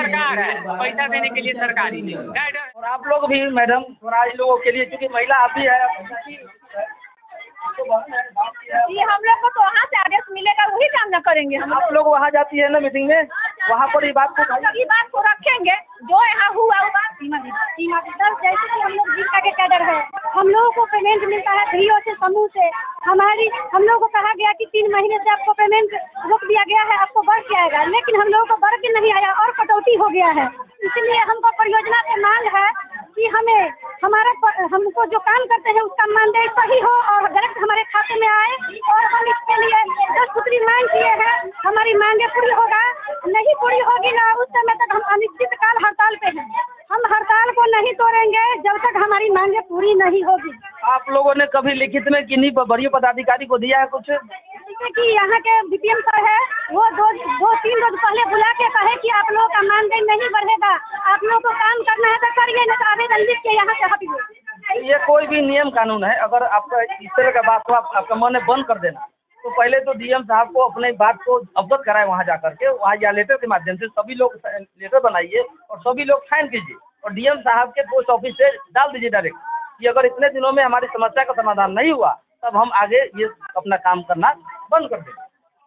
सरकार है, पैसा देने के लिए सरकारी गाइडर। और आप लोग भी मैडम थोड़ा इन लोगों के लिए, क्योंकि महिला आप भी है, जी हम लोग को तो वहाँ से आदेश मिलेगा वही काम न करेंगे हम आप लोग वहाँ जाती है ना मीटिंग में, वहाँ पर ये बात को ये बात को रखेंगे जो यहाँ हुआ वो बात सीमा सर, जैसे कि हम लोग जीविका के कैडर है, हम लोगों को पेमेंट मिलता है DO से समूह से। हम लोगों को कहा गया कि 3 महीने से आपको पेमेंट रोक दिया गया है, आपको बढ़ के आएगा, लेकिन हम लोगों को बढ़ के नहीं आया और कटौती हो गया है। इसलिए हमको परियोजना से मांग है कि हमको जो काम करते हैं उसका मानदेय सही हो और डायरेक्ट हमारे खाते में आए, और हम इसके लिए 10 सूत्री मांग किए हैं। हमारी मांगे पूरी होगा, नहीं पूरी होगी ना उस समय तक हम अनिश्चित काल हड़ताल पे हैं। हम हड़ताल को नहीं तोड़ेंगे जब तक हमारी मांगे पूरी नहीं होगी। आप लोगों ने कभी लिखित में किन्हीं बड़ी पदाधिकारी को दिया है कुछ? जैसे कि यहाँ के BPM सर है, वो 2-3 रोज पहले बुला के कहे कि आप लोगों का मानदेय नहीं बढ़ेगा, आप लोगों को काम करना है तो करिए, नहीं तो आवेदन लिख के यहाँ से हटिए। ये कोई भी नियम कानून है, अगर आपका इस तरह का बात हो आपका मन है बंद कर देना, तो पहले तो DM साहब को अपने बात को अवगत कराए, वहाँ जा करके वहाँ या लेटर के माध्यम से सभी लोग लेटर बनाइए और सभी लोग साइन कीजिए और DM साहब के पोस्ट ऑफिस से डाल दीजिए डायरेक्ट कि अगर इतने दिनों में हमारी समस्या का समाधान नहीं हुआ तब हम आगे ये अपना काम करना बंद कर देंगे,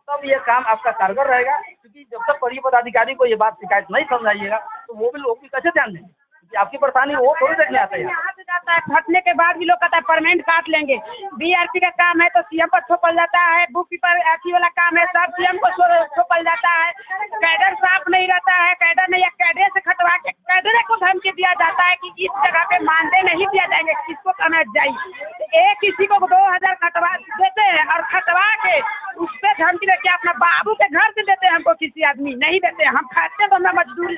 तब ये काम आपका कारगर रहेगा। क्योंकि जब तक वरीय पदाधिकारी को ये बात शिकायत नहीं समझाइएगा तो वो भी लोग भी कैसे ध्यान देंगे, क्योंकि आपकी परेशानी वो थोड़ी देखने आता है। यहाँ से जाता है फटने के बाद भी लोग कहता है परमानेंट काट लेंगे। BRP का काम है तो CM पर थोपल जाता है, बुक कीपर अथी वाला काम है सब CM को थोपल जाता है। कैडर साफ नहीं रहता है, कैडर नहीं, कैडर से खटवा के कैडर को धमकी दिया जाता है कि इस जगह पे मानदेय नहीं दिया जाएंगे, किसको कहना जाइए। एक किसी को 2000 खटवा देते हैं और खटवा के उस पर धमकी देके अपना बाबू के घर से देते हैं, हमको किसी आदमी नहीं देते। हम खाते तो हमें मजदूरी,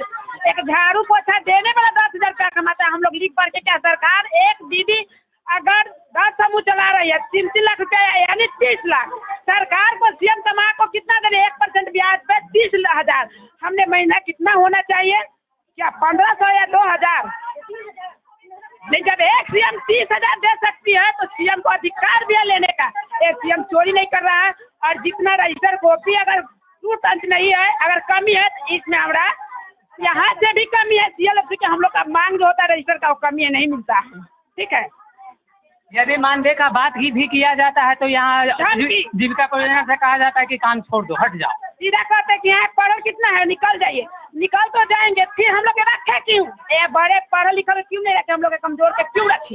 एक झाड़ू पोछा देने वाला 10,000 रुपया कमाता है। हम लोग लिख पढ़ के क्या सरकार, एक दीदी अगर 10 समूह चला रही है 3 लाख रुपया यानी 30 लाख, सरकार को CM तमाम को कितना देने, 1% ब्याज पे 30,000। हमने महीना कितना होना चाहिए, क्या 1500 या 2000? नहीं, जब एक CM 30,000 दे सकती है तो CM को अधिकार भी है लेने का। एक CM चोरी नहीं कर रहा है, और जितना रजिस्टर कॉपी अगर टूट अंत नहीं है, अगर कमी है तो इसमें हमारा यहाँ से भी कमी है। CLF के हम लोग का मांग जो होता है रजिस्टर का वो कमी नहीं मिलता है, ठीक है। यदि मानदेय का बात भी किया जाता है तो यहाँ जीविका परियोजना से कहा जाता है कि काम छोड़ दो, हट जाओ। सीधा कहते हैं कि यहाँ पढ़ो कितना है, निकल जाइए। निकल तो जाएंगे, फिर हम लोग रखे क्यों? ये बड़े पढ़े लिखे क्यों नहीं रखे, हम लोग कमजोर के क्यों रखे?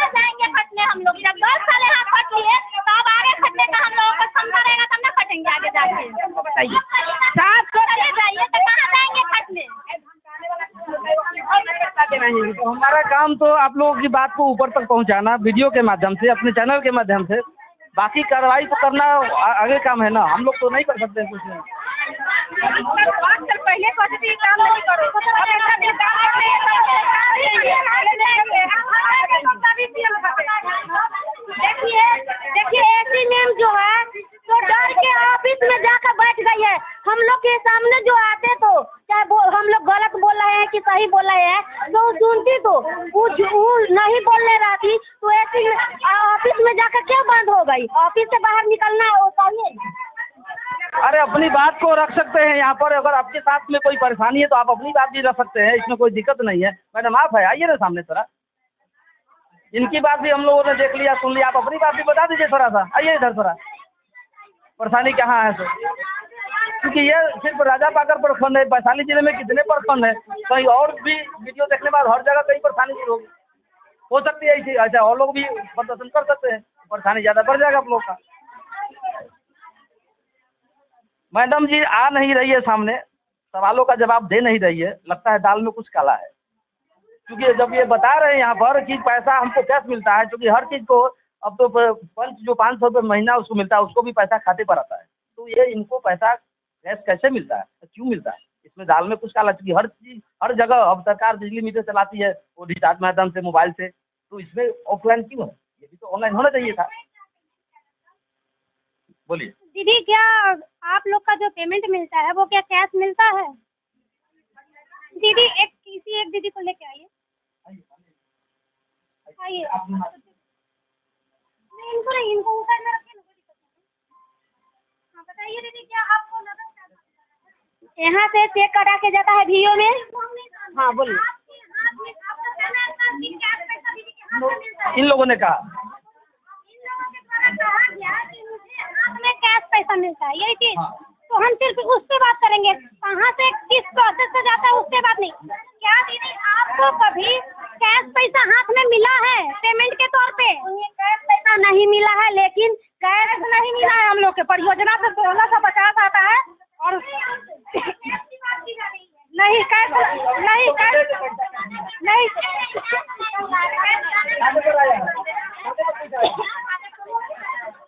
जाएंगे फटने हम लोग, जब 10 साल यहाँ फट लिए तब आगे फटने का हम लोगों को क्षमता रहेगा तब ना फटेंगे आगे जाके। बताइए 7 चले जाइए तो कहाँ जाएंगे फटने? तो हमारा काम तो आप लोगों की बात को ऊपर तक पहुंचाना वीडियो के माध्यम से, अपने चैनल के माध्यम से। बाकी कार्रवाई तो करना आगे काम है ना, हम लोग तो नहीं कर सकते कुछ नहीं। पहले काम नहीं करो, देखिए ऐसी मैम जो है तो डर के ऑफिस में जाकर बैठ गई है। हम लोग के सामने जो आते तो चाहे हम लोग गलत बोल रहे हैं कि सही बोल रहे हैं तो सुनती, तो वो नहीं बोलने रहती तो ऐसी ऑफिस में जाकर क्यों बंद हो गई? ऑफिस से बाहर निकलना वो चाहिए। अरे अपनी बात को रख सकते हैं यहाँ पर, अगर आपके साथ में कोई परेशानी है तो आप अपनी बात भी रख सकते हैं, इसमें कोई दिक्कत नहीं है। मैडम आप है, आइए ना सामने थोड़ा, इनकी बात भी हम लोगों ने देख लिया सुन लिया, आप अपनी बात भी बता दीजिए थोड़ा सा। आइए इधर थोड़ा, परेशानी कहाँ है सर? क्योंकि ये सिर्फ राजा पाकर प्रखंड है, वैशाली जिले में कितने प्रखंड है, कहीं और भी वीडियो देखने बाद हर जगह कहीं परेशानी शुरू हो सकती है ऐसी, ऐसा और लोग भी प्रदर्शन कर सकते हैं, परेशानी ज़्यादा बढ़ जाएगा आप लोग का। मैडम जी आ नहीं रही है सामने, सवालों का जवाब दे नहीं रही है, लगता है दाल में कुछ काला है। क्योंकि जब ये बता रहे हैं यहाँ पर कि पैसा हमको कैश मिलता है, क्योंकि हर चीज़ को अब तो पंच जो 500 रुपये महीना उसको मिलता है, उसको भी पैसा खाते पर आता है, तो ये इनको पैसा कैश कैसे मिलता है, क्यों मिलता है? इसमें दाल में कुछ काला, क्योंकि हर चीज़ हर जगह अब सरकार बिजली मीटर चलाती है वो रिचार्ज माध्यम से मोबाइल से, तो इसमें ऑफलाइन क्यों है? ये भी तो ऑनलाइन होना चाहिए था। बोलिए दीदी, क्या आप लोग का जो पेमेंट मिलता है वो क्या कैश मिलता है? दीदी किसी एक दीदी को लेके आइए, आइए। इनको नहीं, इनको ऊपर में रखिए ना, कोई दिक्कत नहीं। हाँ बताइए दीदी, क्या आपको नगद यहाँ से चेक कटा के जाता है VO में। हाँ बोलिए। इन लोगों ने कहा हमें कैश पैसा मिलता है, यही चीज। तो हम सिर्फ उससे बात करेंगे, कहाँ से किस प्रोसेस से जाता है उससे बात नहीं। क्या दीदी आपको कभी कैश पैसा हाथ में मिला है पेमेंट के तौर पे? कैश पैसा नहीं मिला है, लेकिन कैश नहीं मिला है। हम लोग के परियोजना से 1650 आता है और नहीं कैश नहीं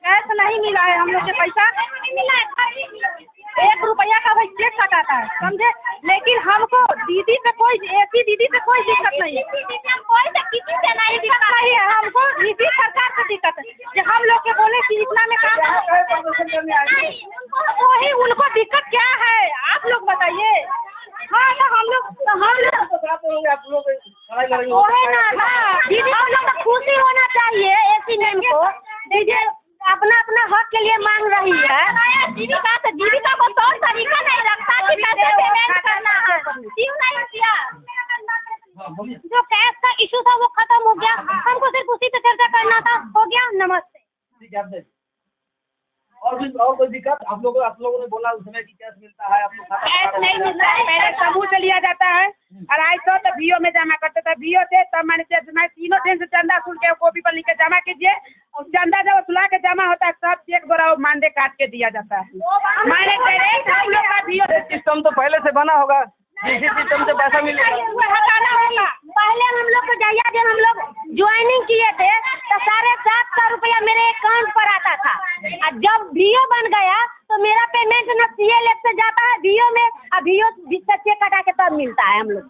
कैश नहीं मिला है। हम लोग के पैसा नहीं मिला है। 1 रुपया का भाई चेक कटाता है, समझे। लेकिन हमको दीदी से कोई ऐसी दीदी से कोई दिक्कत नहीं है, कोई से किसी से नहीं दिक्कत नहीं है। हमको इसी सरकार से दिक्कत है कि हम लोग के बोले कि इतना में काम वही उनको दिक्कत क्या है आप लोग बताइए। हाँ तो हम लोग वही ना। हाँ दीदी हम लोग को खुशी होना चाहिए ऐसी मैम को। दीदी अपना अपना हक के लिए मांग रही है। जीविका को तौर तरीका नहीं रखता कि कैसे पेमेंट करना है, क्यों नहीं किया? जो कैश का इशू था वो खत्म हो गया, हमको सिर्फ उसी पे चर्चा करना था। हो गया, नमस्ते। और कोई दिक्कत? आप लोगों ने बोला उसमें कि कैश मिलता है आपको? कैश नहीं मिलता है, पहले समूह से लिया जाता है 250 तो VO में जमा करते थे। VO से तब मैंने 3 दिन से चंदा सुन के कॉपी पर लिख के जमा कीजिए, और चंदा जब वसूला के जमा होता है सब चेक द्वारा मानदे काट के दिया जाता है। मैंने हम लोग का VO सिस्टम तो पहले से बना होगा, जिस सिस्टम से पैसा मिलेगा हटाना होगा। पहले हम लोग को जब हम लोग ज्वाइनिंग किए थे तो 750 रुपया मेरे अकाउंट पर आता था, और जब VO बन गया तो मेरा पेमेंट न CLF से जाता है VO में, और VO चेक कटा के तब मिलता है हम लोग।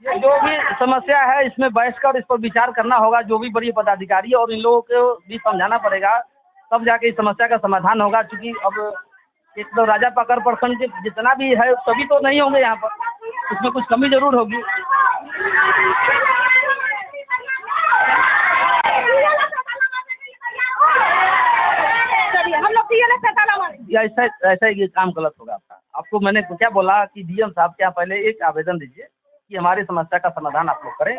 ये जो भी समस्या है इसमें बैठकर इस पर विचार करना होगा, जो भी बड़ी पदाधिकारी और इन लोगों को भी समझाना पड़ेगा, तब जाके इस समस्या का समाधान होगा। क्योंकि अब एक तो राजा पकड़ प्रखंड के जितना भी है सभी तो नहीं होंगे यहाँ पर, उसमें कुछ कमी जरूर होगी। हम लोग ऐसा ही ये काम गलत होगा आपका। आपको मैंने क्या बोला कि DM साहब के यहाँ पहले एक आवेदन दीजिए कि हमारी समस्या का समाधान आप लोग करें,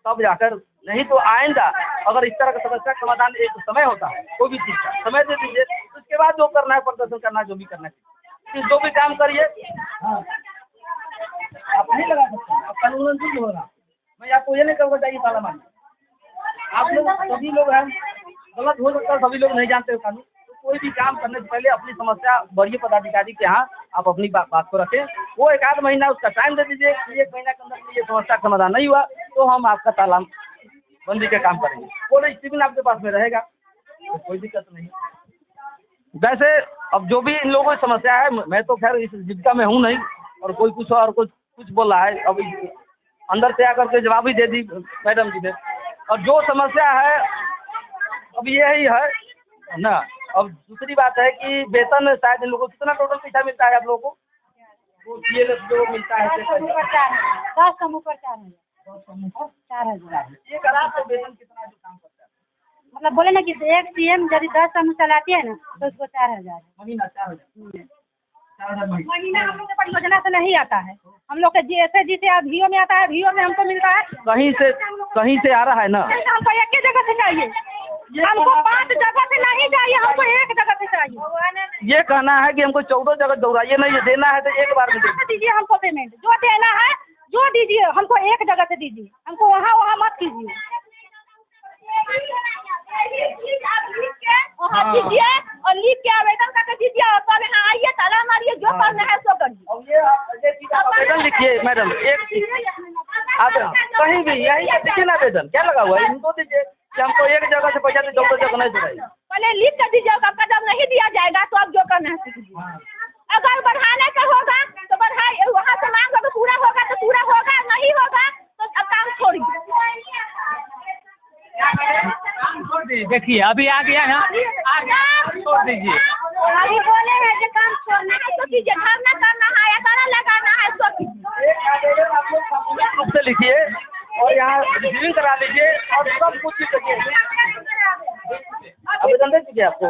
तब जाकर। नहीं तो आइंदा अगर इस तरह का समस्या का समाधान एक समय होता है, कोई भी चीज़ का समय दे दीजिए, उसके बाद जो करना है प्रदर्शन करना है, जो भी करना है, जो भी काम करिए। हाँ आप नहीं लगा सकते, आप कानूनन चीज होगा। मैं आपको ये नहीं कहूँगा चाहिए ताला मारिए। आप लोग सभी लोग हैं, गलत हो सकता है, सभी लोग नहीं जानते हो कानून। कोई भी काम करने से पहले अपनी समस्या वरीय पदाधिकारी के यहाँ आप अपनी बात को रखें। वो 1 आध महीना उसका टाइम दे दीजिए कि 1 महीना के अंदर ये समस्या का समाधान नहीं हुआ तो हम आपका ताला बंदी के काम करेंगे। वो स्टीवन आपके पास में रहेगा, तो कोई दिक्कत नहीं। वैसे अब जो भी इन लोगों की समस्या है, मैं तो खैर इस जीविका में हूँ नहीं, और कोई कुछ बोल रहा है, अब अंदर से आकर के जवाब ही दे दी मैडम जी ने। और जो समस्या है अब यही है ना। अब दूसरी बात है कि वेतन शायद इन लोगों को कितना टोटल पैसा मिलता है आप लोगों को? वो CLF जो मिलता है 10 समूह पर 4,000। एक आदमी को वेतन कितना जो काम करता है? मतलब बोले ना कि एक CM यदि 10 समूह चलाती है ना तो उसको 4,000 महीना 4,000 महीना हम लोग के परियोजना से नहीं आता है। हम लोग के जिसे VO में आता है, VO में हमको मिलता है। कहीं से आ रहा है ना। हमको एक ही जगह से चाहिए, हमको 5 जगह से नहीं चाहिए, हमको एक जगह से चाहिए। ये कहना है कि हमको 14 जगह दौड़ाइए, नहीं देना है तो एक बार में दीजिए हमको पेमेंट, जो देना है जो दीजिए, हमको एक जगह से दीजिए, हमको वहाँ मत कीजिए। वहाँ दीजिए और लिख के आवेदन करके दीजिए, और कल यहाँ आइए, ताला मारिए, जो करना है सो करिए। आवेदन लिखिए मैडम, एक आप कहीं भी यही लिखिए ना आवेदन, क्या लगा हुआ है इनको दीजिए कि हमको एक जगह से पैसा 14 जगह नहीं दौड़ाइए। पहले लिख कर दीजिए, आपका जब नहीं दिया जाएगा तो आप जो करना है कीजिए। अगर बढ़ाने का होगा तो बढ़ाइए, वहाँ से मांगो तो पूरा होगा तो पूरा होगा, नहीं होगा तो अब काम छोड़िए। देखिए अभी आ गया ना, छोड़ दीजिए। अभी बोले हैं कि काम छोड़ना है तो कीजिए, धरना करना है या ताला लगाना है तो कीजिए। एक आवेदन आप लोग सामूहिक रूप से लिखिए और यहाँ रिव्यू करा लीजिए और सब कुछ करिए। आवेदन दे दीजिए आपको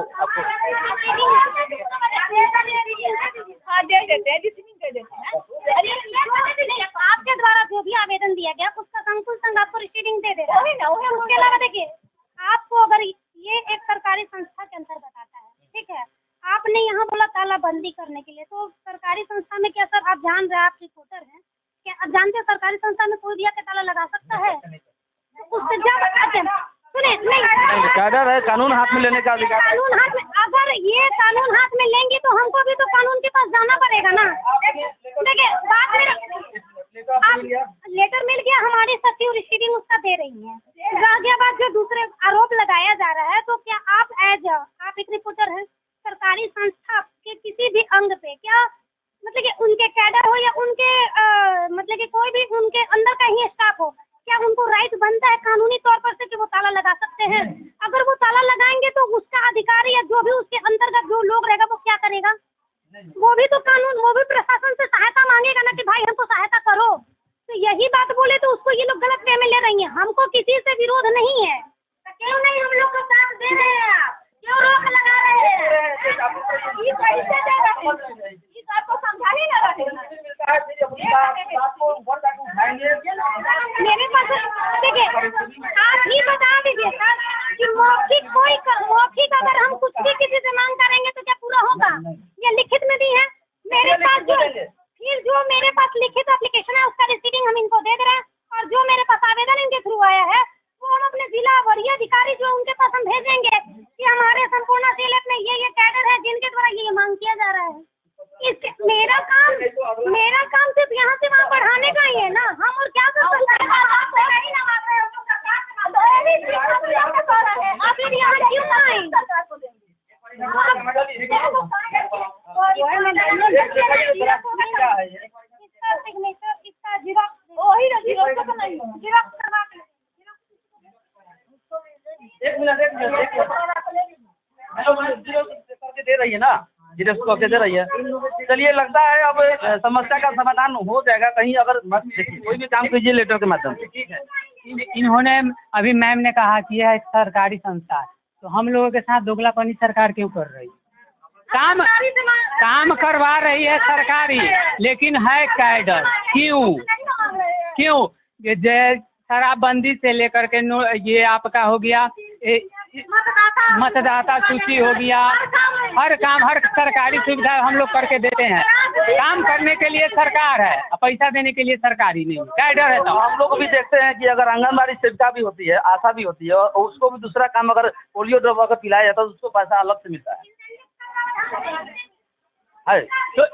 हाँ दे देते हैं, जितनी दे देते हैं। तालाबंदी करने के लिए। तो सरकारी संस्था में क्या सर, आप जान रहे हैं, आप रिपोर्टर हैं, क्या आप जानते हैं सरकारी संस्था में कोई भी आके ताला लगा सकता है? उससे जब सुने नहीं, कैडर है, कानून हाथ में लेने का अधिकार। कानून हाथ में, अगर ये कानून हाथ में लेंगे तो हमको भी तो कानून के पास जाना पड़ेगा ना। देखिए बात मेरा, आप लेटर मिल गया, हमारी सचिव रिसीविंग उसका दे रही है। रह गया बात जो दूसरे आरोप लगाया जा रहा है, तो क्या आप एक रिपोर्टर हैं, सरकारी संस्था के किसी भी अंग पे क्या मतलब कि उनके कैडर हो या उनके मतलब कि कोई भी उनके अंदर का ही स्टाफ हो, क्या उनको राइट बनता है कानूनी तौर पर से कि वो ताला लगा सकते हैं? अगर वो ताला लगाएंगे तो उसका अधिकारी या जो भी उसके अंतर्गत जो लोग रहेगा वो क्या करेगा? वो भी तो कानून, वो भी प्रशासन से सहायता मांगेगा ना कि भाई हमको सहायता करो। तो यही बात बोले तो उसको ये लोग गलत वे में ले रही हैं। हमको किसी से विरोध नहीं है। क्यों नहीं हम लोग को काम दे रहे हैं आप? क्यों रोक लगा रहे हैं? ये कैसे दे रहे हैं? ये आपको समझा नहीं लगा मेरे पास। देखिए आप ही बता दीजिए सर कि मौखिक अगर हम कुछ भी किसी से मांग करेंगे तो क्या पूरा होगा? ये लिखित में भी है मेरे पास। जो मेरे पास लिखित एप्लीकेशन है उसका रिसीविंग हम इनको दे दे रहे हैं, और जो मेरे पास आवेदन इनके थ्रू आया है वो हम अपने जिला वरीय अधिकारी जो उनके पास हम भेजेंगे कि हमारे संपूर्ण जिले में ये कैडर है जिनके द्वारा ये मांग किया जा रहा है। इसके मेरा काम सिर्फ यहाँ से वहाँ बढ़ाने का ही है ना। हम और क्या कर सकते हैं? आप लोग यहाँ क्यों आए? इसका जीरोक्स करवा के एक मिनट करके दे रही है ना, जीरोक्स करके दे रही है। चलिए लगता है अब समस्या का समाधान हो जाएगा कहीं। अगर कोई भी काम कीजिए लेटर के माध्यम से, ठीक है। इन्होंने अभी मैम ने कहा कि यह एक सरकारी संस्था है, तो हम लोगों के साथ दोगलापनी सरकार क्यों कर रही है? काम करवा रही है सरकारी, लेकिन है कैडर। क्यों ये शराबबंदी से लेकर के ये आपका हो गया, मतदाता सूची हो गया, हर काम, हर सरकारी सुविधा हम लोग करके देते हैं। काम करने के लिए सरकार है, पैसा देने के लिए सरकारी नहीं, कैडर है। तो हम लोग भी देखते हैं कि अगर आंगनबाड़ी सेविका भी होती है, आशा भी होती है, और उसको भी दूसरा काम अगर पोलियो ड्रॉप अगर पिलाया जाता है तो उसको पैसा अलग से मिलता है। तो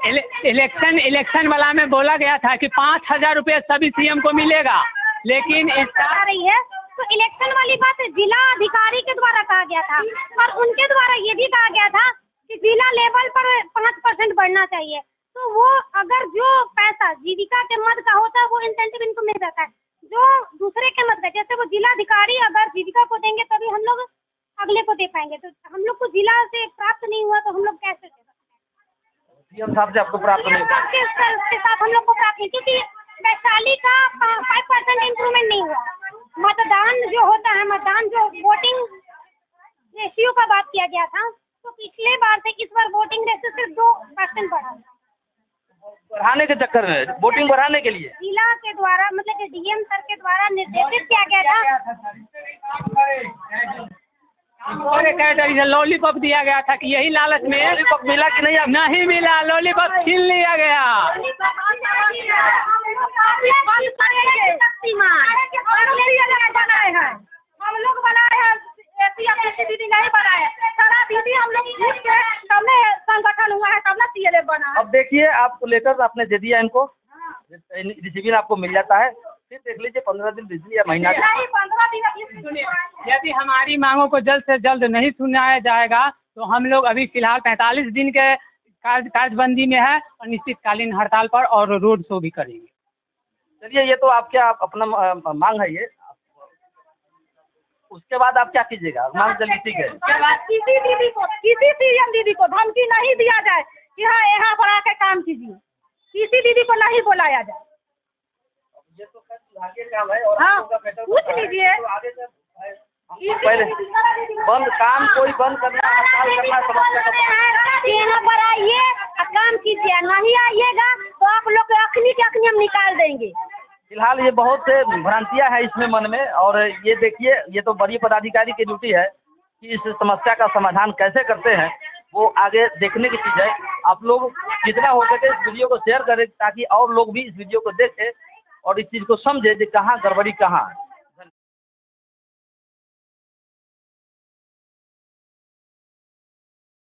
इलेक्शन वाला में बोला गया था कि 5,000 रुपये सभी सीएम को मिलेगा, लेकिन इसका रही है तो इलेक्शन वाली बात जिला अधिकारी के द्वारा कहा गया था, और उनके द्वारा ये भी कहा गया था कि जिला लेवल पर 5% बढ़ना चाहिए। तो वो अगर जो पैसा जीविका के मद का होता है वो इंसेंटिव इनको मिल जाता है, जो दूसरे के मद का, जैसे वो जिला अधिकारी अगर जीविका को देंगे तभी हम लोग अगले को दे पाएंगे। तो हम लोग को जिला से प्राप्त नहीं हुआ तो हम लोग कैसे दे सकते हैं? सीएम साहब से आपको प्राप्त नहीं हुआ के साथ हम लोग को प्राप्त नहीं, क्योंकि वैशाली का 5% इम्प्रूवमेंट नहीं हुआ। मतदान जो होता है, मतदान जो वोटिंग रेशियो का बात किया गया था, तो पिछले बार से इस बार वोटिंग रेशियो सिर्फ 2% बढ़ा। बढ़ाने के चक्कर में, वोटिंग बढ़ाने के लिए जिला के द्वारा मतलब कि डीएम सर के द्वारा निर्देशित किया गया था। कैडर लॉलीपॉप दिया गया था कि यही लालच में। लॉलीपॉप मिला कि नहीं? नहीं मिला, लॉलीपॉप छीन लिया गया। हम लोग बनाए हैं, दीदी नहीं बनाए, सारा दीदी हम लोग तब संगठन हुआ है, तब ना सीएलए बना। अब देखिए आपको लेटर आपने दे दिया इनको, रिसीविंग आपको मिल जाता है, फिर देख लीजिए 15 दिन बिजली या महीना। 15 दिन। यदि हमारी मांगों को जल्द से जल्द नहीं सुनाया जाएगा तो हम लोग अभी फिलहाल 45 दिन के कार्यबंदी में है और निश्चितकालीन हड़ताल पर और रोड शो भी करेंगे। चलिए ये तो आपके अपना मांग है ये, उसके बाद आप क्या कीजिएगा? मांग चलिए ठीक है। किसी दीदी को, किसी सीएम दीदी को धमकी नहीं दिया जाए कि हाँ यहाँ पर आके काम कीजिए, किसी दीदी को नहीं बुलाया जाए। ये तो आगे काम है और हाँ पूछ लीजिए। पहले बंद काम कोई बंद करना, हड़ताल करना, समस्या यहाँ पर आइए काम कीजिए, नहीं आइएगा तो आप लोग अखनी के अखनी हम निकाल देंगे। फिलहाल ये बहुत से भ्रांतियां हैं इसमें मन में, और ये देखिए ये तो बड़ी पदाधिकारी की ड्यूटी है कि इस समस्या का समाधान कैसे करते हैं। वो आगे देखने की चीज़ है। आप लोग जितना हो सके इस वीडियो को शेयर करें ताकि और लोग भी इस वीडियो को देखें और इस चीज़ को समझे कि कहाँ गड़बड़ी कहाँ है।